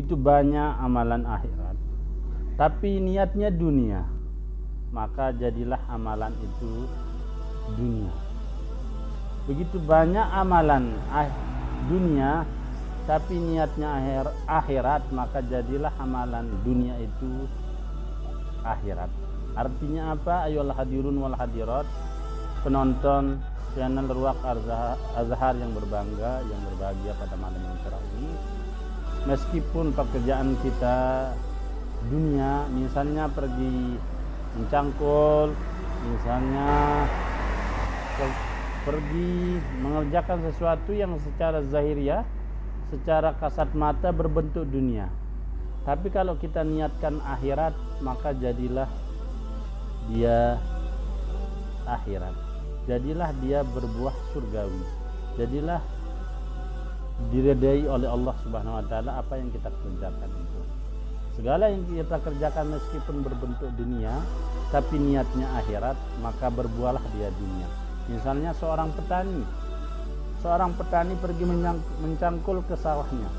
begitu banyak amalan akhirat, tapi niatnya dunia, maka jadilah amalan itu dunia. Begitu banyak amalan dunia, tapi niatnya akhirat, maka jadilah amalan dunia itu akhirat. Artinya apa? Ayolah hadirun wal hadirat, penonton channel Ruwaq Azhar yang berbangga, yang berbahagia pada malam yang cerah ini. Meskipun pekerjaan kita dunia, misalnya pergi mencangkul, misalnya pergi mengerjakan sesuatu yang secara zahiriah, secara kasat mata berbentuk dunia. Tapi kalau kita niatkan akhirat, maka jadilah dia akhirat. Jadilah dia berbuah surgawi. Jadilah diridai oleh Allah Subhanahu wa taala apa yang kita kerjakan itu. Segala yang kita kerjakan meskipun berbentuk dunia, tapi niatnya akhirat, maka berbuahlah dia dunia. Misalnya seorang petani pergi mencangkul ke sawahnya.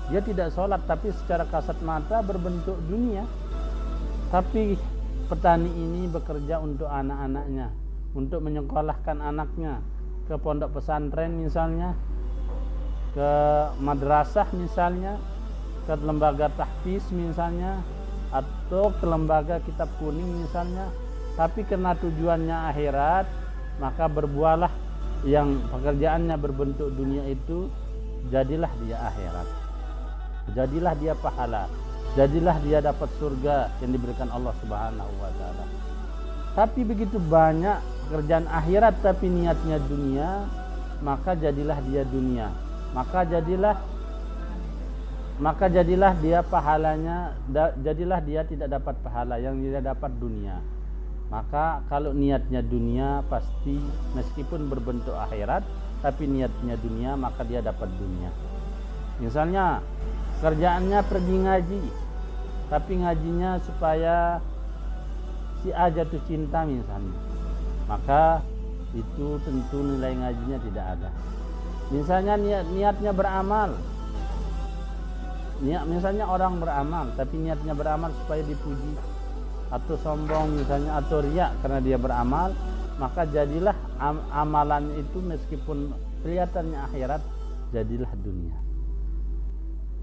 Dia tidak sholat, tapi secara kasat mata berbentuk dunia. Tapi petani ini bekerja untuk anak-anaknya, untuk menyekolahkan anaknya ke pondok pesantren misalnya, ke madrasah misalnya, ke lembaga tahfiz misalnya, atau ke lembaga kitab kuning misalnya. Tapi karena tujuannya akhirat, maka berbuahlah yang pekerjaannya berbentuk dunia itu, jadilah dia akhirat, jadilah dia pahala, jadilah dia dapat surga yang diberikan Allah Subhanahu wa taala. Tapi begitu banyak pekerjaan akhirat tapi niatnya dunia, maka jadilah dia dunia, maka jadilah dia pahalanya, jadilah dia tidak dapat pahala, yang dia dapat dunia. Maka kalau niatnya dunia, pasti meskipun berbentuk akhirat, tapi niatnya dunia, maka dia dapat dunia. Misalnya kerjaannya pergi ngaji, tapi ngajinya supaya si A jatuh cinta misalnya, maka itu tentu nilai ngajinya tidak ada. Misalnya niatnya beramal, misalnya orang beramal, tapi niatnya beramal supaya dipuji, atau sombong misalnya, atau riya karena dia beramal, maka jadilah amalan itu meskipun kelihatannya akhirat, jadilah dunia.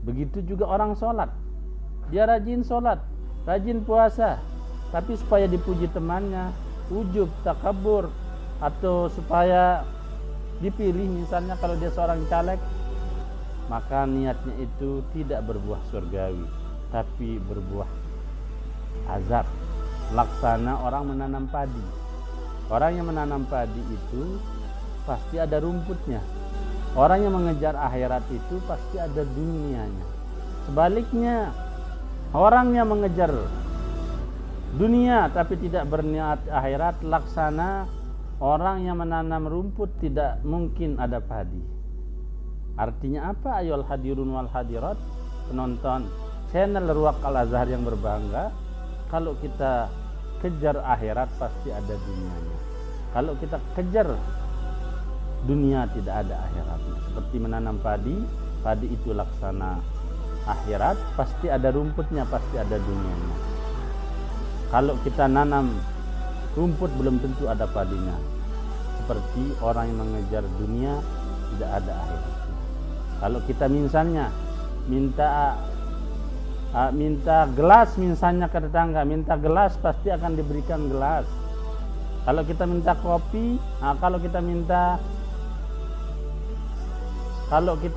Begitu juga orang sholat, dia rajin sholat, rajin puasa, tapi supaya dipuji temannya, ujub, takabur, atau supaya dipilih misalnya kalau dia seorang caleg, maka niatnya itu tidak berbuah surgawi, tapi berbuah azab. Laksana orang menanam padi. Orang yang menanam padi itu pasti ada rumputnya. Orang yang mengejar akhirat itu pasti ada dunianya. Sebaliknya, orang yang mengejar dunia tapi tidak berniat akhirat, laksana orang yang menanam rumput, tidak mungkin ada padi. Artinya apa? Ayol hadirun wal hadirat, penonton channel Ruwaq Al-Azhar yang berbangga, kalau kita kejar akhirat pasti ada dunianya. Kalau kita kejar dunia, tidak ada akhiratnya. Seperti menanam padi, padi itu laksana akhirat, pasti ada rumputnya, pasti ada dunianya. Kalau kita nanam rumput, belum tentu ada padinya. Seperti orang yang mengejar dunia, tidak ada akhiratnya. Kalau kita misalnya minta gelas misalnya ke tetangga, minta gelas pasti akan diberikan gelas. Kalau kita minta kopi, kalau kita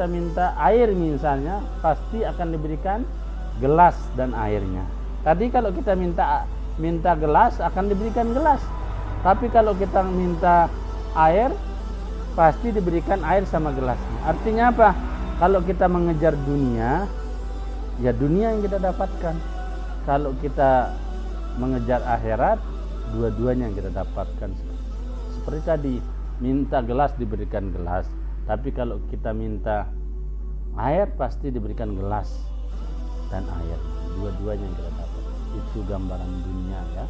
minta air misalnya, pasti akan diberikan gelas dan airnya. Tadi kalau kita minta gelas, akan diberikan gelas. Tapi kalau kita minta air, pasti diberikan air sama gelasnya. Artinya apa? Kalau kita mengejar dunia, ya dunia yang kita dapatkan. Kalau kita mengejar akhirat, dua-duanya yang kita dapatkan. Seperti tadi, minta gelas diberikan gelas. Tapi kalau kita minta air, pasti diberikan gelas dan air. Dua-duanya yang kita dapat. Itu gambaran dunia ya.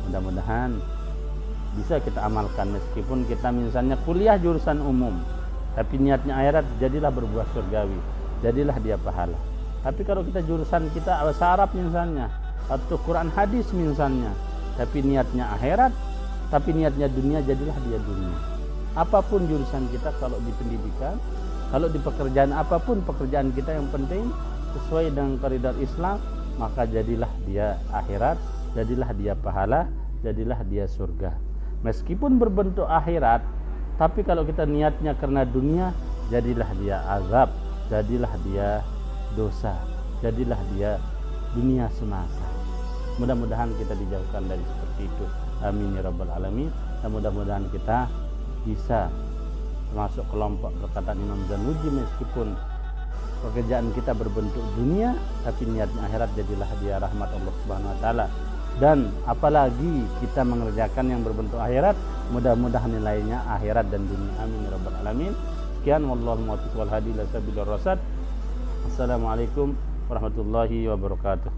Mudah-mudahan bisa kita amalkan, meskipun kita misalnya kuliah jurusan umum, tapi niatnya akhirat, jadilah berbuah surgawi, jadilah dia pahala. Tapi kalau kita jurusan kita bahasa Arab misalnya, atau Quran hadis misalnya, tapi niatnya akhirat, tapi niatnya dunia, jadilah dia dunia. Apapun jurusan kita, kalau di pendidikan, kalau di pekerjaan apapun pekerjaan kita, yang penting sesuai dengan koridor Islam, maka jadilah dia akhirat, jadilah dia pahala, jadilah dia surga. Meskipun berbentuk akhirat, tapi kalau kita niatnya karena dunia, jadilah dia azab, jadilah dia dosa, jadilah dia dunia semasa. Mudah-mudahan kita dijauhkan dari seperti itu. Amin ya rabbal alamin. Dan mudah-mudahan kita bisa masuk kelompok perkataan Imam Zanuji, meskipun pekerjaan kita berbentuk dunia, tapi niatnya akhirat, jadilah dia rahmat Allah Subhanahu wa taala. Dan apalagi kita mengerjakan yang berbentuk akhirat, mudah-mudahan nilainya akhirat dan dunia. Amin ya rabbal alamin. Sekian, wallahu muwaffiq wal hadi ila sabilir rasyad. Assalamualaikum warahmatullahi wabarakatuh.